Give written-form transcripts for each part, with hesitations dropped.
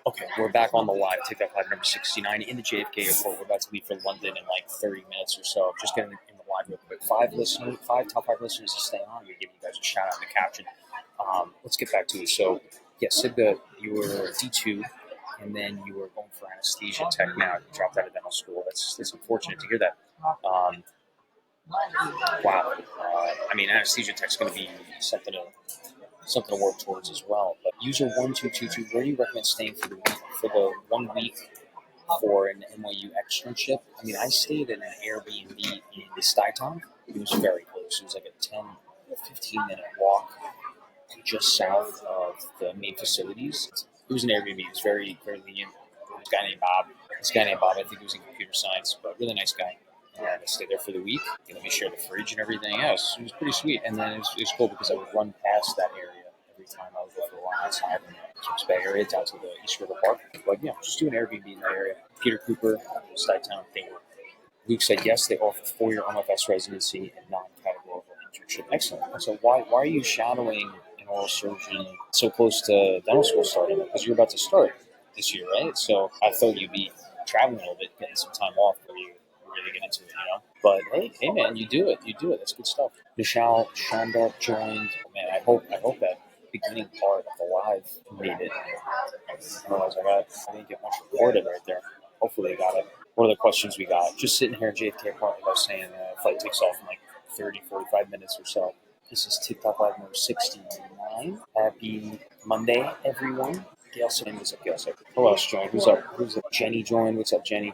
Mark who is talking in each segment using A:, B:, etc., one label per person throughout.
A: Okay, we're back on the live TikTok live number 69 in the JFK airport. We're about to leave for London in like 30 minutes or so. Just getting in the live real quick. Top five listeners to stay on. We give you guys a shout out in the caption. Let's get back to it. So, yeah, Sigda, you were D2, and then you were going for anesthesia tech now. You dropped out of dental school. That's unfortunate to hear that. Wow. I mean, anesthesia tech's going to be something to work towards as well. But user 1222, where do you recommend staying for the 1 week for an NYU externship? I mean, I stayed in an Airbnb in Stuyton. It was very close. It was like a 10 or 15-minute walk just south of the main facilities. It was an Airbnb. It was very, very lenient. There was a guy named Bob. I think he was in computer science, but really nice guy. And I stayed there for the week. Let me share the fridge and everything else. It was pretty sweet. And then it was cool because I would run past that area every time I was there for a while outside in the Kings Bay area down to the East River Park. But yeah, just do an Airbnb in that area. Peter Cooper, Stuytown, Thingwood. Luke said yes, they offer 4-year OMFS residency and non-categorical internship. Excellent. So why are you shadowing an oral surgeon so close to dental school starting? Because you're about to start this year, right? So I thought you'd be traveling a little bit, getting some time off for you. Really get into it, But hey, man, you do it. That's good stuff. Michelle Shanda joined. Man, I hope that beginning part of the live made it. Otherwise, I didn't get much recorded right there. Hopefully, I got it. What are the questions we got? Just sitting here at JFK Park, like I was saying, flight takes off in like 30, 45 minutes or so. This is TikTok live number 69. Happy Monday, everyone. Gail said, what's up, Gail? Who else joined? Who's up? Jenny joined. What's up, Jenny?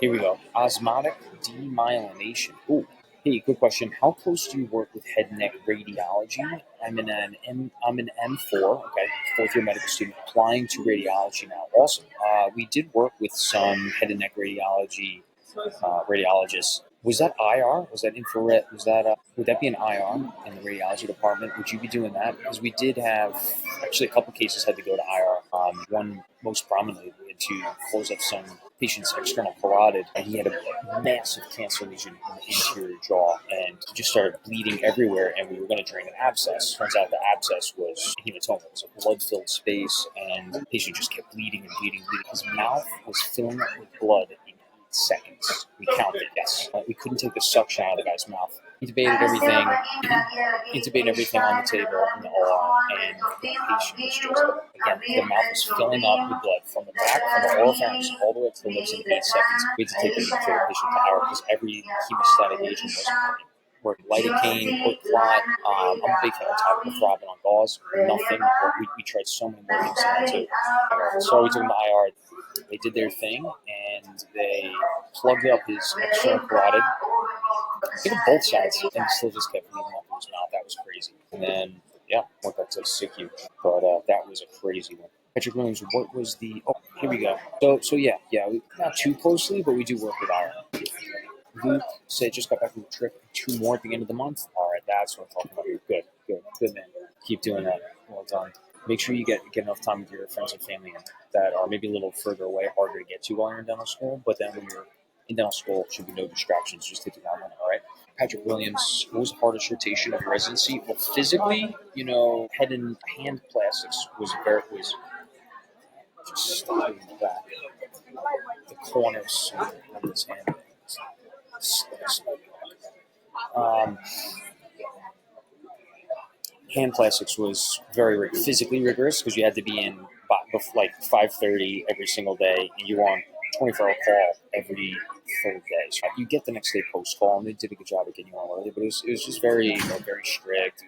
A: Here we go. Osmotic demyelination. Ooh. Hey, good question. How close do you work with head and neck radiology? I'm an M4, okay, fourth-year medical student, applying to radiology now. Awesome. We did work with some head and neck radiology radiologists. Was that IR? Was that infrared? Would that be an IR in the radiology department? Would you be doing that? Because we did have, actually a couple cases had to go to IR. One most prominently, we had to close up some patient's external carotid, and he had a massive cancer lesion in the anterior jaw, and he just started bleeding everywhere, and we were going to drain an abscess. Turns out the abscess was hematoma. It was a blood-filled space, and the patient just kept bleeding and bleeding. His mouth was filling up with blood in 8 seconds. We counted, yes. We couldn't take the suction out of the guy's mouth. Intubated everything on the table in the OR, and the patient was just, again, the mouth was filling up with blood from the back, from the oropharynx, all the way to the lips in 8 seconds. We had to take the patient to IR because every hemostatic agent wasn't working. Lidocaine, put clot. I'm a big fan of topical throbbing on gauze. Nothing. We tried so many more things than that too. So we took him to IR. They did their thing, and they plugged up his external carotid. I think on both sides, and he still just kept bleeding up in his mouth. That was crazy. And then, went back to SICU. But that was a crazy one. Patrick Williams, what was the... Oh, here we go. So yeah, not too closely, but we do work with IR. Luke said just got back from the trip. 2 more at the end of the month. All right, that's what I'm talking about. Good, man. Keep doing that. Well done. Make sure you get enough time with your friends and family that are maybe a little further away, harder to get to while you're in dental school. But then when you're in dental school, should be no distractions. Just take it down, all right? Patrick Williams, what was the hardest rotation of residency? Well, physically, head and hand plastics was just stopping the back. The corners of his hand. Hand plastics was very physically rigorous because you had to be in like 5:30 every single day, and you were on 24-hour call every third day. So you get the next day post call, and they did a good job of getting you on early, but it was just very strict.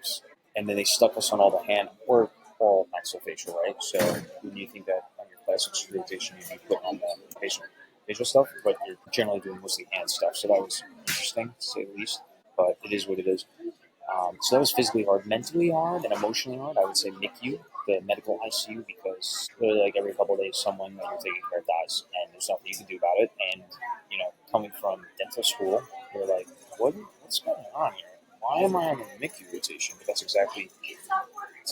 A: And then they stuck us on all the hand or all maxillofacial, right? So when you think that on your plastics rotation, you'd be putting on the facial stuff, but you're generally doing mostly hand stuff. So that was interesting, to say the least. But it is what it is. So that was physically hard. Mentally hard and emotionally hard, I would say MICU, the medical ICU, because literally like every couple of days someone that you're taking care of dies, and there's nothing you can do about it. And, coming from dental school, you're like, what's going on here? Why am I on a MICU rotation? But that's exactly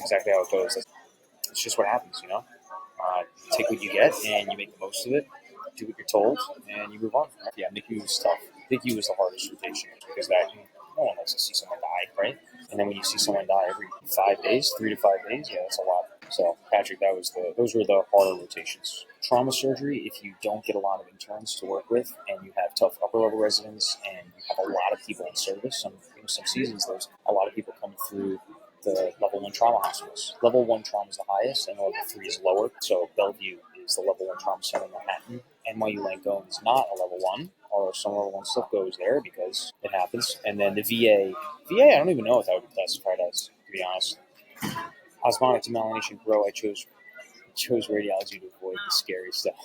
A: how it goes. It's just what happens, You take what you get, and you make the most of it, do what you're told, and you move on. Yeah, MICU was tough. MICU was the hardest rotation, because no one likes to see someone die, right? And then when you see someone die every 5 days, 3 to 5 days, yeah, that's a lot. So, Patrick, those were the harder rotations. Trauma surgery, if you don't get a lot of interns to work with and you have tough upper level residents and you have a lot of people in service, some seasons there's a lot of people coming through the level 1 trauma hospitals. Level 1 trauma is the highest and level 3 is lower. So, Bellevue is the level 1 trauma center in Manhattan. NYU Langone is not a level 1, although some level 1 stuff goes there because it happens. And then the VA, I don't even know what that would be classified as, to be honest. Osmotic demyelination Rowe, I chose radiology to avoid the scary stuff.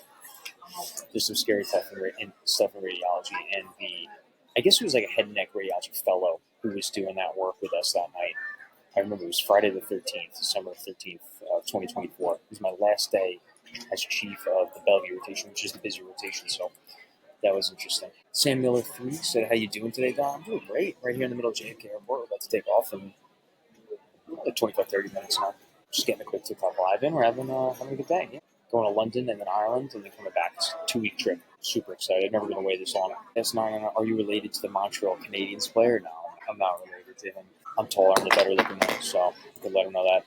A: There's some scary stuff in radiology, and I guess it was like a head and neck radiology fellow who was doing that work with us that night. I remember it was Friday the 13th, December 13th, 2024. It was my last day as chief of the Bellevue rotation, which is the busy rotation, so that was interesting. Sam Miller 3 said, "How you doing today, Don?" I'm doing great. Right here in the middle of JFK Airport. We're about to take off in like 25, 30 minutes now. Just getting a quick TikTok live in. We're having a good day. Yeah. Going to London and then Ireland and then coming back. It's a 2-week trip. Super excited. Never been away this long. S9, are you related to the Montreal Canadiens player? No, I'm not related to him. I'm taller and the better looking one, so I could let him know that.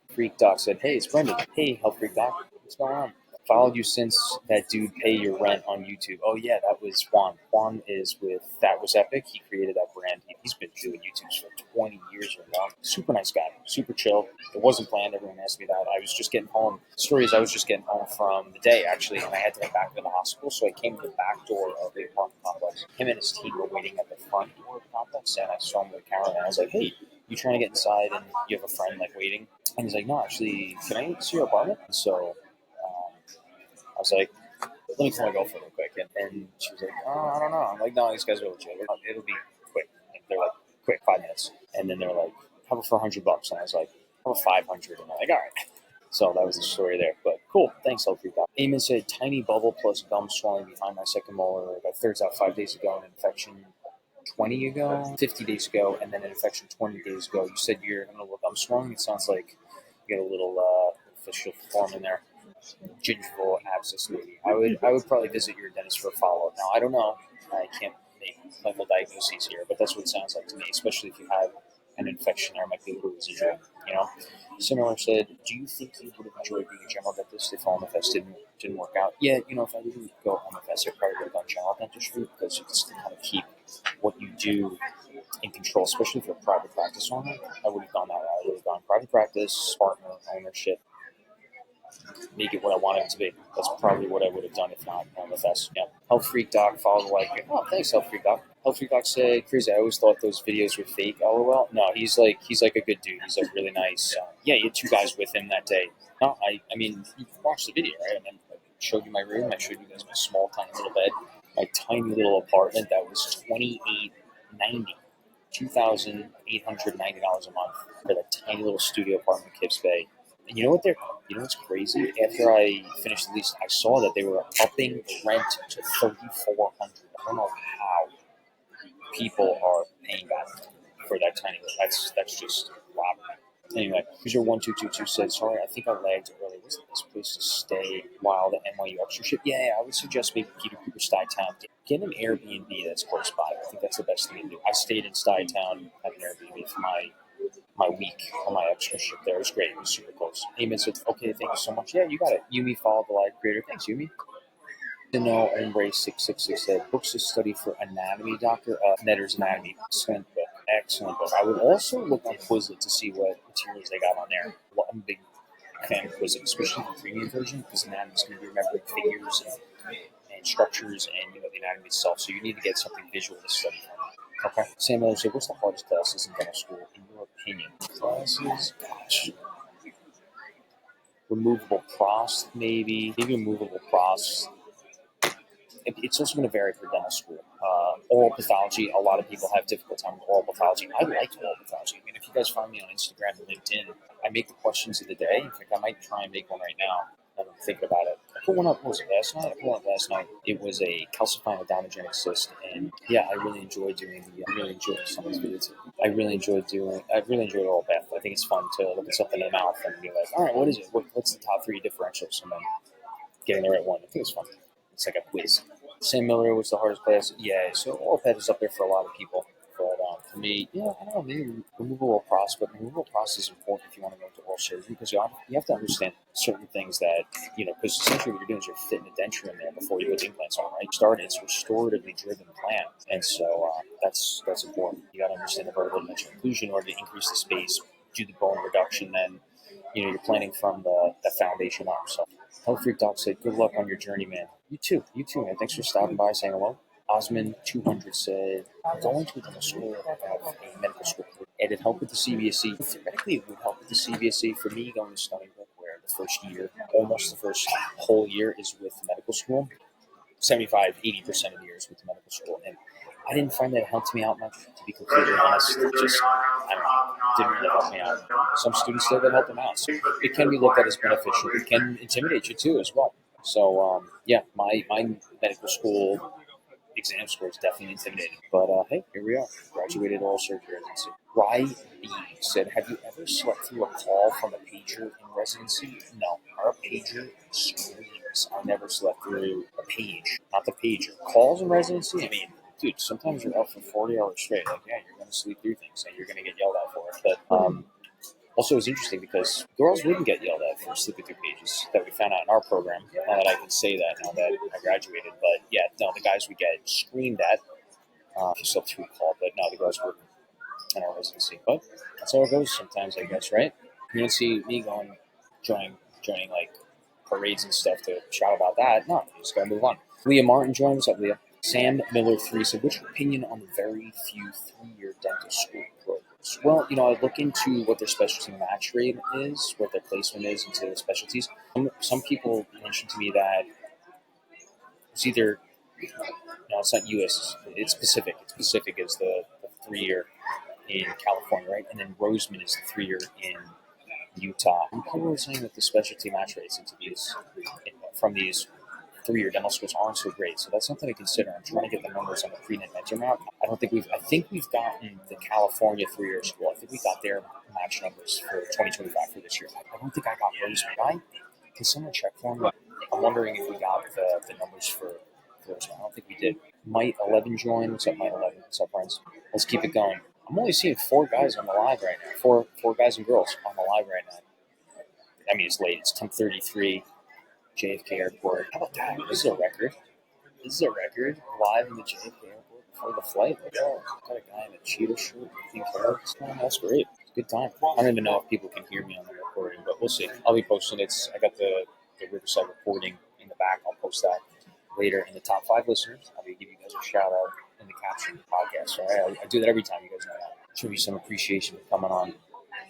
A: Freak Doc said, "Hey, it's Brendan. Hey, HealthFreakDoc. What's going on? Followed you since that dude Pay Your Rent on YouTube." Oh, yeah, that was Juan. Juan is with That Was Epic. He created that brand. He's been doing YouTubes for 20 years or more. Super nice guy. Super chill. It wasn't planned. Everyone asked me that. I was just getting home. I was just getting home from the day, actually, and I had to get back to the hospital, so I came to the back door of the apartment complex. Him and his team were waiting at the front door of the complex, and I saw him with a camera, and I was like, "Hey, you trying to get inside and you have a friend like waiting?" And he's like, "No, actually, can I see your apartment?" And so I was like, "Let me call my girlfriend real quick." And she was like, "Oh, I don't know." I'm like, "No, these guys are legit. It'll be quick." Like, they're like, "Quick, 5 minutes." And then they're like, "How about for $100?" And I was like, "How about 500?" And I'm like, "All right." So that was the story there. But cool. Thanks, HealthFreakDoc. Aimen said, "Tiny bubble plus gum swelling behind my second molar. I got thirds out 5 days ago, an infection 50 days ago, and then an infection 20 days ago. You said you're having a little gum swelling. It sounds like you got a little official form in there. Gingival abscess, maybe. I would probably visit your dentist for a follow-up. Now, I don't know. I can't make clinical diagnoses here, but that's what it sounds like to me, especially if you have an infection there. Might be a little residual, you know? Similar said, "Do you think you would have enjoyed being a general dentist if OMFS didn't work out?" Yeah, if I didn't go OMFS, I probably would have done general dentistry because you can still kind of keep what you do in control, especially if you're a private practice owner. I would have done that. I would have gone private practice, partner, ownership, make it what I want it to be. That's probably what I would have done if not OMFS. Yeah. HealthFreakDoc followed like, "Oh, thanks, HealthFreakDoc." HealthFreakDoc said, "Crazy. I always thought those videos were fake. LOL." No, he's like a good dude. He's like really nice. Yeah, you had 2 guys with him that day. No, I mean, you watched the video, right? I mean, I showed you my room. I showed you guys my small, tiny little bed, my tiny little apartment that was $2,890. $2,890 a month for that tiny little studio apartment in Kips Bay. And you know what's crazy? After I finished the lease, I saw that they were upping the rent to $3,400. I don't know how people are paying that for that tiny little. That's just robbery. Anyway, user 1222 said, "Sorry, I think I lagged early. What's the best place to stay while the NYU extra? Yeah, I would suggest maybe Peter Cooper Stuytown. Get an Airbnb that's close by. I think that's the best thing to do. I stayed in Stuytown at an Airbnb for my week on my externship there. It was great. It was super close." Aimen said, "Okay, thank you so much." Yeah, you got it. Yumi followed the live creator. Thanks, Yumi. To know Embrace 666 said, "Books to study for anatomy, doctor." Netter's Anatomy. Excellent book. Excellent book. I would also look on Quizlet to see what materials they got on there. I'm a big fan of Quizlet, especially the premium version, because anatomy is going to be remembering figures and structures and the anatomy itself. So you need to get something visual to study from. Okay. Sam Miller said, "What's the hardest classes in dental school, in your opinion?" Classes? Gosh. Removable pros, maybe. Maybe removable pros. It's also going to vary for dental school. Oral pathology, a lot of people have difficult time with oral pathology. I like oral pathology. I mean, if you guys find me on Instagram and LinkedIn, I make the questions of the day. In fact, I might try and make one right now. I'm thinking about it. I put one up, what was it, last night? I put one up last night. It was a calcifying adamogenic cyst. And yeah, I really enjoy some of these videos. I really enjoyed oral path. I think it's fun to look at something in the mouth and be like, all right, what is it? What's the top 3 differentials? And then getting the right one. I think it's fun. It's like a quiz. Sam Miller was the hardest class. Yeah, so oral pet is up there for a lot of people. But for me, I don't know, maybe removable pros, but removable pros is important if you want to go into oral oral surgery because you have to understand certain things that, because essentially what you're doing is you're fitting a denture in there before you put the implants on, right? It's a restoratively driven plan. And so that's important. You got to understand the vertical dimensional occlusion in order to increase the space, do the bone reduction, then, you're planning from the foundation up. So HealthFreakDoc said, good luck on your journey, man. You too, man. Thanks for stopping by, saying hello. Osman200 said, going to the school, I have a medical school. It'd help with the CBSE. Theoretically, it would help with the CBSE. For me, going to Stony Brook, where the first year, almost the first whole year is with medical school, 75-80% of the years with medical school. And I didn't find that it helped me out much, to be completely honest. It just, I don't know, didn't really help me out. Some students still did help them out. So it can be looked at as beneficial. It can intimidate you too as well. So, my medical school exam score is definitely intimidating. But hey, here we are. Graduated oral surgery residency. Rye B said, have you ever slept through a call from a pager in residency? No. Our pager screams. I never slept through a page. Not the pager. Calls in residency? I mean, dude, sometimes you're up for 40 hours straight. Like, yeah, you're going to sleep through things and you're going to get yelled at for it. But also, it's interesting because girls wouldn't get yelled at for sleeping through pages that we found out in our program. Now that I can say that, now that I graduated. But yeah, no, the guys would get screamed at if you slept through a call, but no, the girls wouldn't in our residency. But that's how it goes sometimes, I guess, right? You don't see me joining like parades and stuff to shout about that. No, you just gotta move on. Leah Martin joined. What's up, Leah? Sam Miller 3 said, what's your opinion on the very few 3-year dental school programs? Well, I look into what their specialty match rate is, what their placement is into the specialties. Some people mentioned to me that it's either, no, it's not US, it's Pacific. It's Pacific is the 3-year in California, right? And then Roseman is the 3-year in Utah. And people were saying that the specialty match rates into from these 3-year dental schools aren't so great. So that's something to consider. I'm trying to get the numbers on the pre-net mentor map. I think we've gotten the California 3-year school. I think we got their match numbers for 2025 for this year. I don't think I got Roseman. Can someone check for me? I'm wondering if we got the numbers for Roseman. I don't think we did. Might 11 join. What's up, Might 11? What's up, friends? Let's keep it going. I'm only seeing 4 guys on the live right now. Four guys and girls on the live right now. I mean, it's late. It's 10:33. JFK Airport. How about that? This is a record. Live in the JFK Airport before the flight. Oh, got a guy in a cheetah shirt with pink hair. That's great. It's a good time. I don't even know if people can hear me on the recording, but we'll see. I'll be posting it. I got the Riverside recording in the back. I'll post that later in the top 5 listeners. I'll give you guys a shout out in the caption of the podcast. All right, I do that every time. You guys know that. Show you some appreciation for coming on.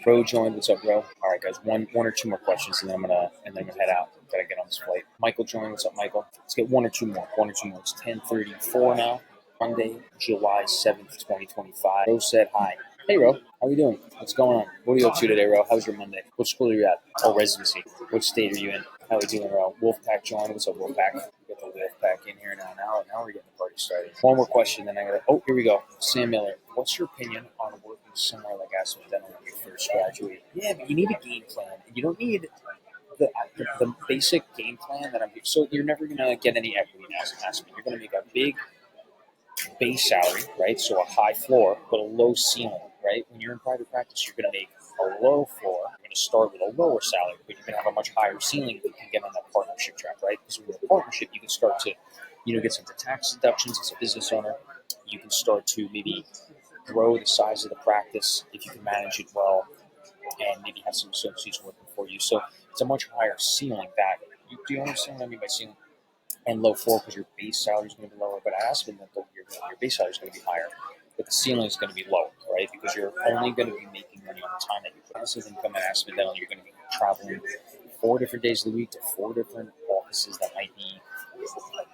A: Rowe joined. What's up, Rowe? All right, guys. One or two more questions, and then I'm gonna head out. Gotta get on this flight. Michael joined. What's up, Michael? Let's get one or two more. It's 10:34 now. Monday, July 7th, 2025. Rowe said hi. Hey, Rowe. How are you doing? What's going on? What are you up to today, Rowe? How's your Monday? What school are you at? Oh, residency. Which state are you in? How are you doing, Rowe? Wolfpack joined. What's up, Wolfpack? We got the Wolfpack in here now. Now we're getting the party started. One more question, then I gotta. Oh, here we go. Sam Miller. What's your opinion on working somewhere like Aspen when you first graduate? Yeah, but you need a game plan. You don't need the basic game plan that so you're never going to get any equity in Aspen. You're going to make a big base salary, right? So a high floor, but a low ceiling, right? When you're in private practice, you're going to make a low floor. You're going to start with a lower salary, but you're going to have a much higher ceiling that you can get on that partnership track, right? Because with a partnership, you can start to, get some tax deductions as a business owner. You can start to maybe grow the size of the practice if you can manage it well, and maybe have some associates working for you. So it's a much higher ceiling. Do you understand what I mean by ceiling? And low floor because your base salary is going to be lower. But I asked them that your base salary is going to be higher, but the ceiling is going to be lower, right? Because you're only going to be making money on the time that you put. Passive income at Aspen, then you're going to be traveling 4 different days of the week to 4 different offices that might be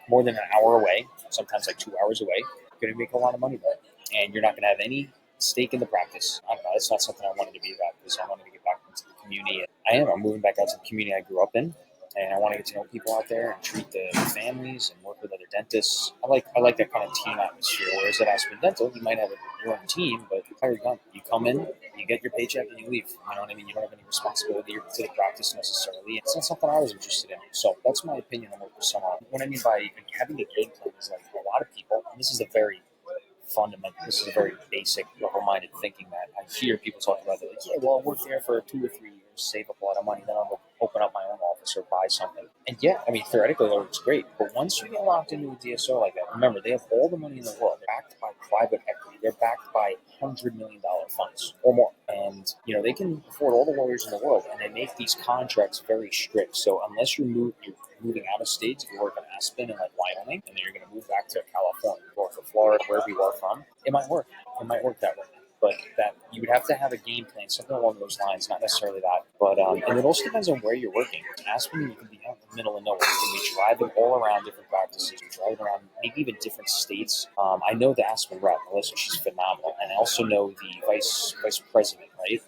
A: more than an hour away, sometimes like 2 hours away. You're going to make a lot of money there, and you're not going to have any stake in the practice. I don't know. It's not something I wanted to be about because I wanted to get back into the community. I'm moving back out to the community I grew up in. And I want to get to know people out there and treat the families and work with other dentists. I like that kind of team atmosphere. Whereas at Aspen Dental, you might have your own team, but how are you going? You come in, you get your paycheck, and you leave. You know what I mean? You don't have any responsibility to the practice necessarily. It's not something I was interested in. So that's my opinion on working with someone. What I mean by having a game plan is like a lot of people, and this is a very basic, level-minded thinking that I hear people talk about. They're like, yeah, well, I'll work there for 2 or 3 years. save up a lot of money, then I'll go open up my own office or buy something. And yeah, I mean, theoretically, that looks great. But once you get locked into a DSO like that, remember, they have all the money in the world. They're backed by private equity. They're backed by $100 million funds or more. And, they can afford all the lawyers in the world, and they make these contracts very strict. So unless you're moving out of state, if you work in Aspen and like Wyoming, and then you're going to move back to California or for Florida, wherever you are from, it might work. It might work that way. But that you would have to have a game plan, something along those lines, not necessarily that. But and it also depends on where you're working. Aspen, you can be out in the middle of nowhere. You can be driving all around different practices. You're driving around maybe even different states. I know the Aspen rep, Melissa, she's phenomenal. And I also know the vice president, right?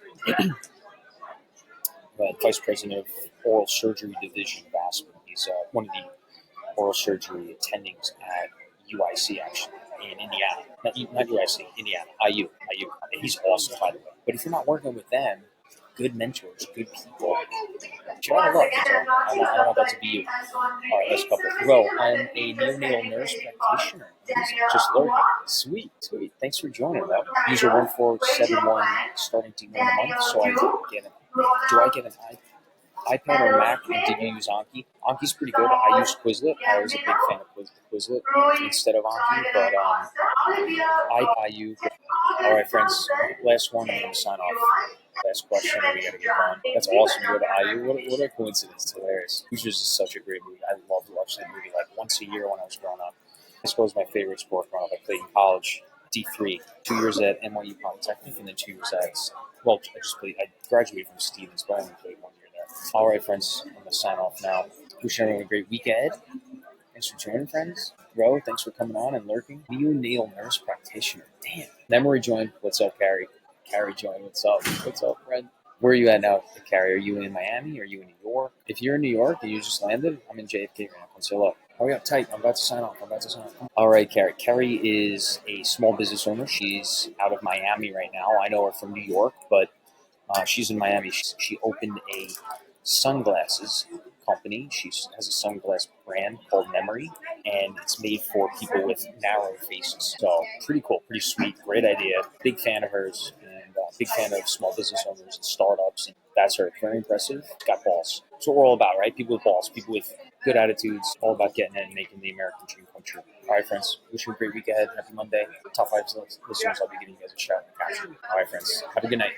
A: The vice president of oral surgery division of Aspen. He's one of the oral surgery attendings at UIC, actually, in Indiana. Not UIC, Indiana, IU. And he's awesome, by the way. But if you're not working with them, good mentors, good people, try to look. I don't want that to be you. All right, let's couple. Rowe, I'm a neonatal nurse practitioner. Just learning. Sweet. Thanks for joining, though. User 1471, starting to run a month, so do I get an iPad or Mac, and did you use Anki? Anki's pretty good. I use Quizlet. I was a big fan of Quizlet instead of Anki, but IU. All right, friends. Last one, I'm going to sign off. Last question, and we got to get going. That's awesome. You go to IU. What a coincidence. It's hilarious. Hoosiers is such a great movie. I love to watch that movie like once a year when I was growing up. Baseball was my favorite sport growing up. I played in college, D3, 2 years at NYU Polytechnic, and then 2 years I graduated from Stevens, but I only played 1 year there. All right, friends, I'm going to sign off now. Wish everyone a great week ahead. Thanks for joining, friends. Rowe, thanks for coming on and lurking. Neonatal nurse practitioner. Damn. Memory joined. What's up, Carrie? Carrie joined. What's up? What's up, friend? Where are you at now, Carrie? Are you in Miami? Are you in New York? If you're in New York and you just landed, I'm in JFK right now. Come say hello. Hurry up, tight. I'm about to sign off. All right, Carrie. Carrie is a small business owner. She's out of Miami right now. I know her from New York, but she's in Miami. She opened a sunglasses company. She has a sunglass brand called Memory, and it's made for people with narrow faces. So pretty cool, pretty sweet, great idea. Big fan of hers, and big fan of small business owners and startups. And that's her. Very impressive. Got balls. That's what we're all about, right? People with balls, people with good attitudes, all about getting in and making the American dream come true. All right, friends. Wish you a great week ahead. Happy Monday. Top 5 listeners, I'll be giving you guys a shout out. All right, friends. Have a good night.